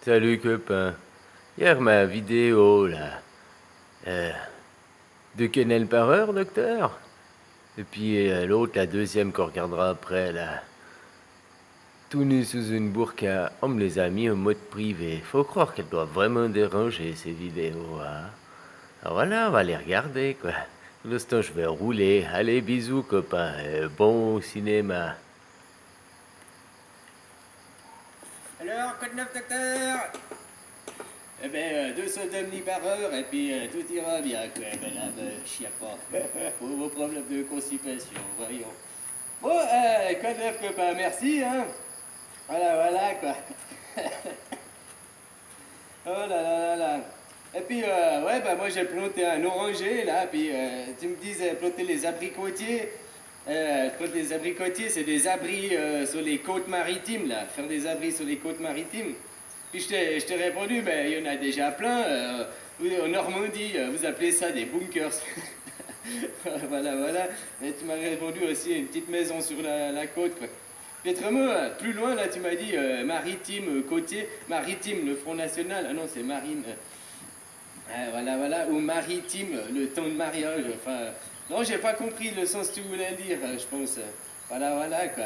Salut copain. Hier ma vidéo là, euh, de Kennel par heure, docteur. Et puis l'autre, la deuxième qu'on regardera après là, tout nu sous une burqa, on me les a mis en mode privé. Faut croire qu'elle doit vraiment déranger ces vidéos, hein. Alors voilà, on va les regarder quoi. Pour l'instant, je vais rouler. Allez, bisous copain. Bon cinéma. Alors, code 9, docteur. Eh ben, 200 omnis par heure, et puis tout ira bien, quoi. Ben là, chien pas. Pour vos problèmes de constipation, voyons. Bon, code 9, copain, merci, hein. Voilà, quoi. Oh là là là là. Et puis, ouais, bah moi j'ai planté un oranger, là, puis tu me disais planter les abricotiers. Planter les abricotiers, c'est des abris sur les côtes maritimes, là. Faire des abris sur les côtes maritimes. Puis je t'ai répondu, ben il y en a déjà plein. En Normandie, vous appelez ça des bunkers. Voilà. Et tu m'as répondu aussi une petite maison sur la côte, quoi. Puis autrement, plus loin, là, tu m'as dit maritime, côtier, maritime, le Front National. Ah non, c'est marine. Voilà. Ou maritime, le temps de mariage. Enfin, non, j'ai pas compris le sens que tu voulais dire, je pense. Voilà, quoi.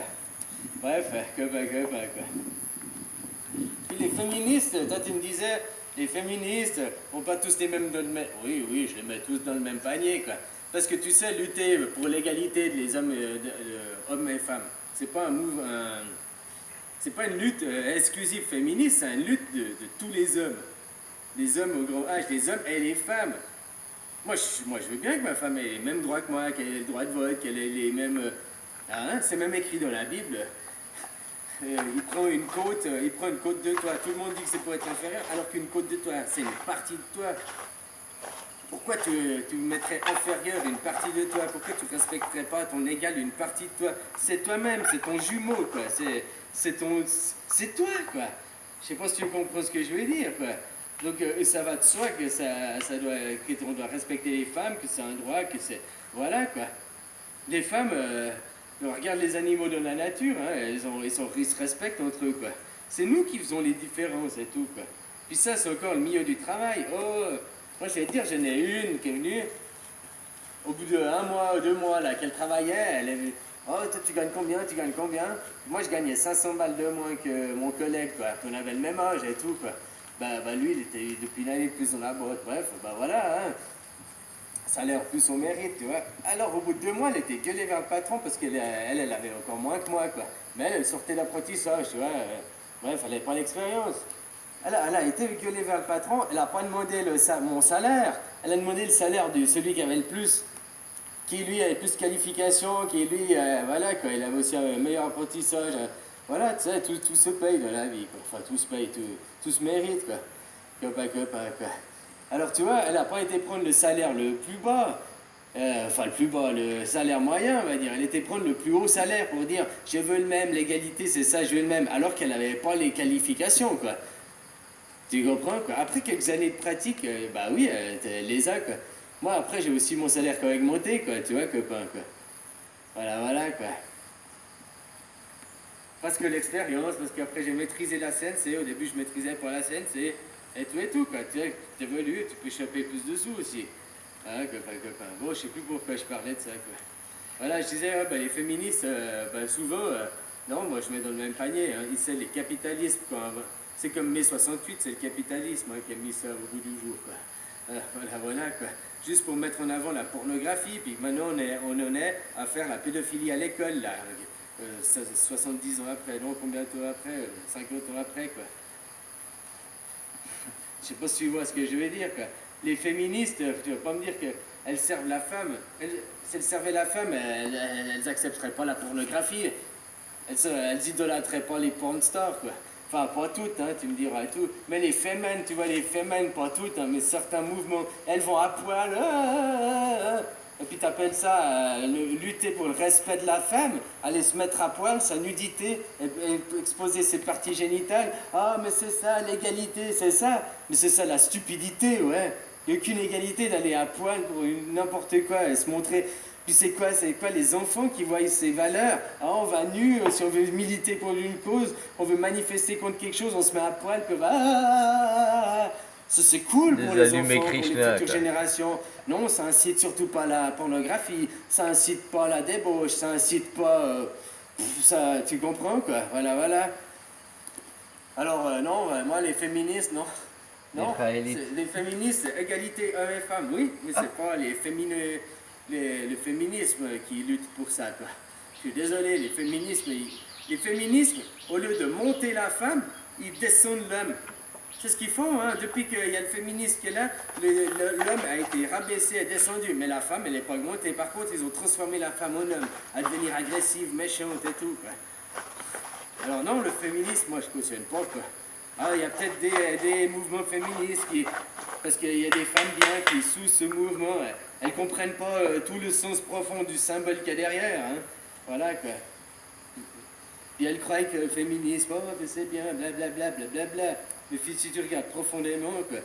Bref, quoi. Puis les féministes, toi tu me disais, les féministes, on pas tous les mêmes dans le même. Oui, je les mets tous dans le même panier, quoi. Parce que tu sais, lutter pour l'égalité des hommes, hommes et femmes, c'est pas un mouvement. C'est pas une lutte exclusive féministe, c'est une lutte de tous les hommes. Les hommes au grand âge, les hommes et les femmes. Moi, je veux bien que ma femme ait les mêmes droits que moi, qu'elle ait le droit de vote, qu'elle ait les mêmes. C'est même écrit dans la Bible. Il prend une côte de toi. Tout le monde dit que c'est pour être inférieur, alors qu'une côte de toi, c'est une partie de toi. Pourquoi tu mettrais inférieur une partie de toi? Pourquoi tu ne respecterais pas ton égal une partie de toi? C'est toi-même, c'est ton jumeau, quoi. C'est toi, quoi. Je sais pas si tu comprends ce que je veux dire, quoi. Donc ça va de soi que qu'on doit respecter les femmes, que c'est un droit, que c'est voilà, quoi. Les femmes, on regarde les animaux dans la nature, hein, ils se respectent entre eux, quoi. C'est nous qui faisons les différences et tout, quoi. Puis ça, c'est encore le milieu du travail. Oh, moi, je vais te dire, j'en ai une qui est venue, au bout de 1 mois ou 2 mois, là, qu'elle travaillait, elle est venue. Oh, toi, tu gagnes combien? Tu gagnes combien? Moi, je gagnais 500 balles de moins que mon collègue, quoi. On avait le même âge et tout, quoi. Lui, il était depuis une année de plus dans la boîte. Bref, voilà, hein. Ça a l'air plus son mérite, tu vois. Alors, au bout de 2 mois, elle était gueulée vers le patron parce qu'elle avait encore moins que moi, quoi. Mais elle sortait d'apprentissage, tu vois. Bref, elle n'avait pas l'expérience. Elle a été gueulée vers le patron, elle n'a pas demandé mon salaire, elle a demandé le salaire de celui qui avait le plus, qui lui avait plus de qualifications, qui lui, voilà, quoi, il avait aussi un meilleur apprentissage. Voilà, tu sais, tout se paye dans la vie, quoi. Enfin, tout se paye, tout se mérite, quoi. Quoi. Alors, tu vois, elle n'a pas été prendre le salaire le plus bas, le plus bas, le salaire moyen, on va dire. Elle était prendre le plus haut salaire pour dire je veux le même, l'égalité, c'est ça, je veux le même, alors qu'elle n'avait pas les qualifications, quoi. Tu comprends, quoi. Après quelques années de pratique, bah oui, les a, quoi. Moi, après, j'ai aussi mon salaire qui a augmenté, quoi, tu vois, copain, quoi. Voilà, quoi. Parce que l'expérience, parce qu'après j'ai maîtrisé la scène, c'est au début je maîtrisais pas la scène, c'est et tout, quoi. Tu évolues, tu peux choper plus de sous aussi. Hein, copain. Bon, je sais plus pourquoi je parlais de ça, quoi. Voilà, je disais, les féministes, souvent, non, moi je mets dans le même panier, hein. C'est les capitalismes, quoi. C'est comme mai 68, c'est le capitalisme, hein, qui a mis ça au bout du jour, quoi. Voilà, quoi. Juste pour mettre en avant la pornographie, puis maintenant on en est à faire la pédophilie à l'école, là. 70 ans après, non, combien de temps après 50 ans après, quoi. Je sais pas si tu vois ce que je veux dire, quoi. Les féministes, tu vas pas me dire qu'elles servent la femme. Si elles servaient la femme, elles accepteraient pas la pornographie. Elles idolâtreraient pas les porn stars, quoi. Enfin, pas toutes, hein, tu me diras et tout. Mais les femmes, tu vois, les femmes, pas toutes, hein, mais certains mouvements, elles vont à poil. Et puis t'appelles ça lutter pour le respect de la femme, aller se mettre à poil, sa nudité, et exposer ses parties génitales. Ah, mais c'est ça, l'égalité, c'est ça. Mais c'est ça la stupidité, ouais. Il n'y a aucune égalité d'aller à poil pour n'importe quoi et se montrer. Puis c'est quoi les enfants qui voient ces valeurs? Ah, on va nu, si on veut militer pour une cause, on veut manifester contre quelque chose, on se met à poil, puis on va... Ça c'est cool pour Des les allumés enfants, pour les Krishna, futures quoi. générations. Non, ça incite surtout pas à la pornographie, ça incite pas à la débauche, ça incite pas... ça, tu comprends quoi? Voilà, voilà. Alors non, moi les féministes, non. Non, Israélites. les féministes, égalité hommes et femmes, oui, mais c'est pas le féminisme qui lutte pour ça, quoi. Je suis désolé, les féminismes, au lieu de monter la femme, ils descendent l'homme. C'est ce qu'ils font, hein. Depuis qu'il y a le féminisme qui est là, l'homme a été rabaissé et descendu, mais la femme, elle n'est pas augmentée. Par contre, ils ont transformé la femme en homme, à devenir agressive, méchante et tout, quoi. Alors non, le féminisme, moi je cautionne pas, quoi. Ah, il y a peut-être des mouvements féministes qui... Parce qu'il y a des femmes bien qui, sous ce mouvement, elles comprennent pas tout le sens profond du symbole qu'il y a derrière, hein. Voilà, quoi. Puis elles croient que le féminisme, oh, mais c'est bien, blablabla, blablabla. Mais si tu regardes profondément, quoi,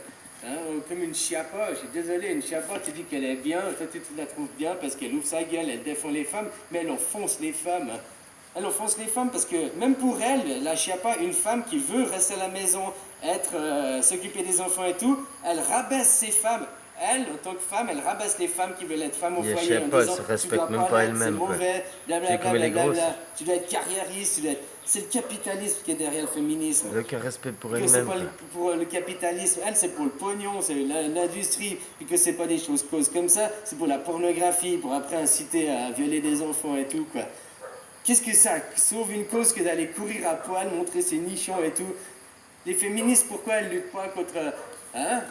hein, comme une chiappa, je suis désolé, une chiappa, tu dis qu'elle est bien, toi tu la trouves bien parce qu'elle ouvre sa gueule, elle défend les femmes, mais elle enfonce les femmes, hein. Elle enfonce les femmes parce que même pour elle, la chiappa, une femme qui veut rester à la maison, s'occuper des enfants et tout, elle rabaisse ces femmes. Elle, en tant que femme, elle rabaisse les femmes qui veulent être femmes au Les foyer en chiappas, disant elles se tu respectent dois même pas pas l'être, c'est elles-mêmes, quoi. mauvais, C'est comme blablabla, les grosses. blablabla. Tu dois être carriériste, c'est le capitalisme qui est derrière le féminisme. Aucun respect pour Que c'est elles-mêmes, pas quoi. pour le capitalisme, elle c'est pour le pognon, c'est l'industrie, puis que c'est pas des choses causes comme ça, c'est pour la pornographie, pour après inciter à violer des enfants et tout, quoi. Qu'est-ce que ça sauve une cause que d'aller courir à poil, montrer ses nichons et tout? Les féministes, pourquoi elles luttent pas contre... Hein?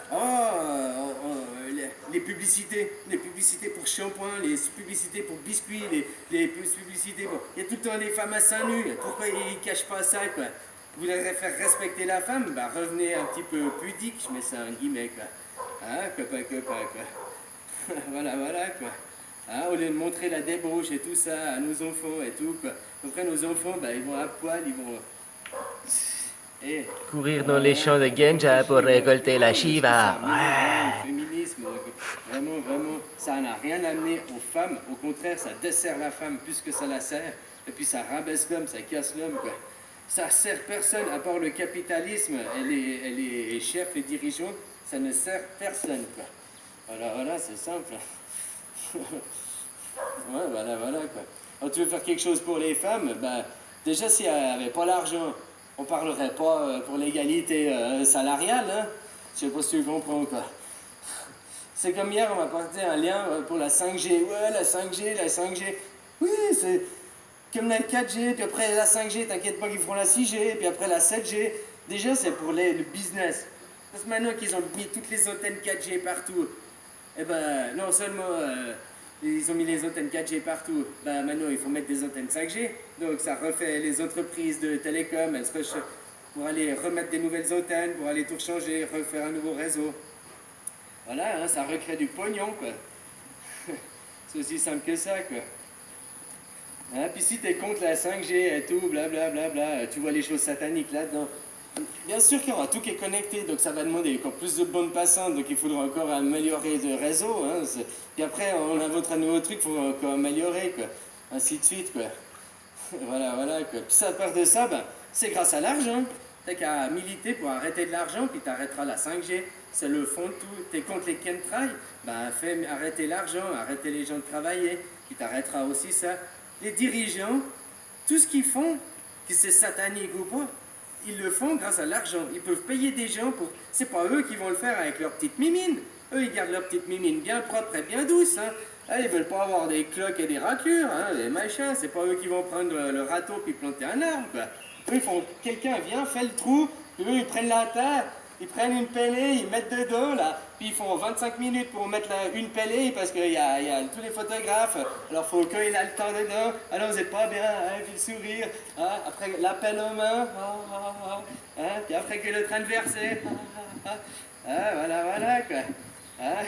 Les publicités pour shampoing, les publicités pour biscuits, les publicités pour... Il y a tout le temps des femmes à seins nus, pourquoi ils cachent pas ça, quoi? Vous voulez faire respecter la femme? Bah revenez un petit peu pudique, je mets ça en guillemets, quoi. Hein? Quoi. Voilà, voilà, quoi. Hein, au lieu de montrer la débauche et tout ça à nos enfants et tout, quoi. Après, nos enfants, bah, ils vont à poil, ils vont... Eh, Courir dans les champs de Genja pour récolter la Shiva. Le féminisme, vraiment, vraiment, ça n'a rien amené aux femmes. Au contraire, ça dessert la femme plus que ça la sert. Et puis ça rabaisse l'homme, ça casse l'homme, quoi. Ça sert personne, à part le capitalisme et les chefs et dirigeants, ça ne sert personne, quoi. Voilà, voilà, c'est simple. Ouais, voilà, voilà, quoi. Alors, tu veux faire quelque chose pour les femmes, ben, déjà, si elles n'avaient pas l'argent, on parlerait pas pour l'égalité salariale, hein. Je sais pas si tu comprends, quoi. C'est comme hier, on m'a apporté un lien pour la 5G. Ouais, la 5G, la 5G. Oui, c'est comme la 4G, puis après la 5G, t'inquiète pas qu'ils feront la 6G, puis après la 7G. Déjà, c'est pour le business. Parce que maintenant qu'ils ont mis toutes les antennes 4G partout, eh ben, non seulement ils ont mis les antennes 4G partout, ben maintenant il faut mettre des antennes 5G. Donc ça refait les entreprises de télécom, pour aller remettre des nouvelles antennes, pour aller tout changer, refaire un nouveau réseau. Voilà, hein, ça recrée du pognon, quoi. C'est aussi simple que ça, quoi. Hein, puis si t'es contre la 5G et tout, blablabla, tu vois les choses sataniques là-dedans. Bien sûr qu'il y aura tout qui est connecté, donc ça va demander encore plus de bandes passantes, donc il faudra encore améliorer le réseau. Hein, puis après, on inventera un nouveau truc, il faudra encore améliorer, quoi. Ainsi de suite, quoi. Voilà, voilà, quoi. Puis ça, à part de ça, ben, c'est grâce à l'argent. T'as qu'à militer pour arrêter de l'argent, puis t'arrêteras la 5G. C'est le fond de tout. T'es contre les chemtrails, ben fais arrêter l'argent, arrêter les gens de travailler, puis t'arrêteras aussi ça. Les dirigeants, tout ce qu'ils font, que c'est satanique ou pas, ils le font grâce à l'argent. Ils peuvent payer des gens pour... C'est pas eux qui vont le faire avec leur petite mimine. Eux, ils gardent leur petite mimine bien propre et bien douce. Hein. Ah, ils veulent pas avoir des cloques et des raclures, hein, des machins. C'est pas eux qui vont prendre le râteau puis planter un arbre, quoi. Eux, ils font... Quelqu'un vient, fait le trou, puis eux, ils prennent la terre, ils prennent une pellée, ils mettent dedans, là. Puis ils font 25 minutes pour mettre une pellée parce qu'il y a tous les photographes. Alors, faut qu'il ait le temps dedans. Alors, vous êtes pas bien, hein, puis le sourire. Hein, après, la pelle aux mains. Hein, puis après que le train de verser. Voilà, voilà, quoi. Hein?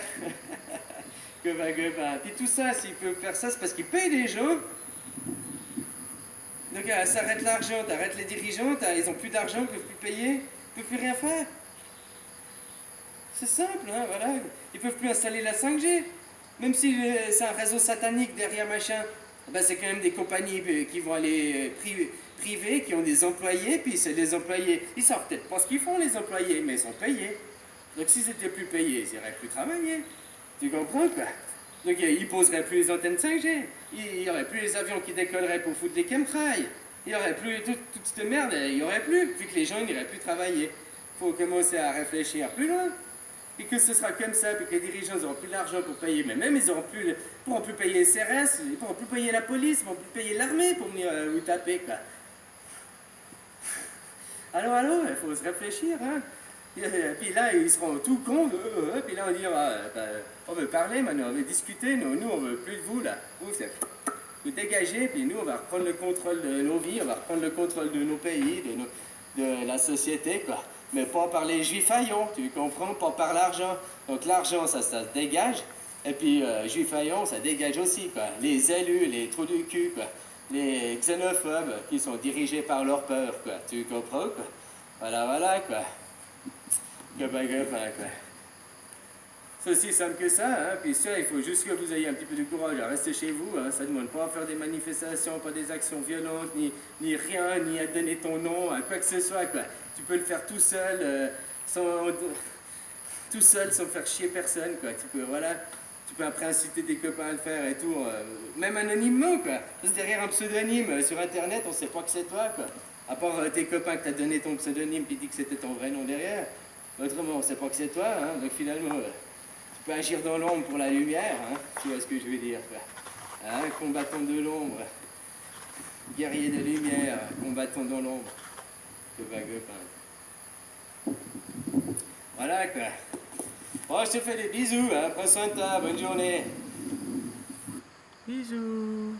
Puis tout ça, s'ils peuvent faire ça, c'est parce qu'ils payent les gens. Donc, ça arrête l'argent, t'arrêtes les dirigeants, ils ont plus d'argent, ils peuvent plus payer, ils peuvent plus rien faire. C'est simple, hein, voilà. Ils peuvent plus installer la 5G. Même si c'est un réseau satanique derrière machin, ben c'est quand même des compagnies qui vont aller privées, qui ont des employés, puis c'est les employés. Ils savent peut-être pas ce qu'ils font, les employés, mais ils sont payés. Donc si c'était plus payé, ils n'iraient plus travailler. Tu comprends quoi? Donc ils poseraient plus les antennes 5G. Il n'y aurait plus les avions qui décolleraient pour foutre des chemtrails. Il n'y aurait plus toute cette merde, il n'y aurait plus, vu que les gens n'iraient plus travailler. Il faut commencer à réfléchir plus loin. Et que ce sera comme ça, puis que les dirigeants n'auront plus d'argent pour payer, mais même ils pourront plus payer les CRS, ils pourront plus payer la police, ils pourront plus payer l'armée pour venir vous taper, quoi. Alors, il faut se réfléchir, hein. Et puis là, ils seront tout cons, puis là, on dira, on veut parler maintenant, on veut discuter, nous on veut plus de vous, là. Vous dégagez, puis nous, on va reprendre le contrôle de nos vies, on va reprendre le contrôle de nos pays, de la société, quoi. Mais pas par les juifs haillons, tu comprends, pas par l'argent. Donc l'argent, ça se dégage, et puis juifs haillons, ça dégage aussi, quoi. Les élus, les trous du cul, quoi. Les xénophobes qui sont dirigés par leur peur, quoi. Tu comprends, quoi. Voilà, quoi. Copain, quoi. C'est aussi simple que ça, hein. Puis ça, il faut juste que vous ayez un petit peu de courage à rester chez vous, hein. Ça ne demande pas à faire des manifestations, pas des actions violentes, ni rien, ni à donner ton nom, à quoi que ce soit, quoi. Tu peux le faire tout seul, sans faire chier personne, quoi. Tu peux après inciter tes copains à le faire et tout, même anonymement, quoi. Parce que derrière un pseudonyme sur Internet, on sait pas que c'est toi, quoi. À part tes copains que t'as donné ton pseudonyme puis dit que c'était ton vrai nom derrière. Autrement, on sait pas que c'est toi, hein. Donc finalement, tu peux agir dans l'ombre pour la lumière, hein. Tu vois ce que je veux dire, quoi. Hein, combattant de l'ombre, guerrier de lumière, combattant dans l'ombre. Copain. Voilà, quoi. Bon, je te fais des bisous, hein. Prends soin de toi, bonne journée. Bisous.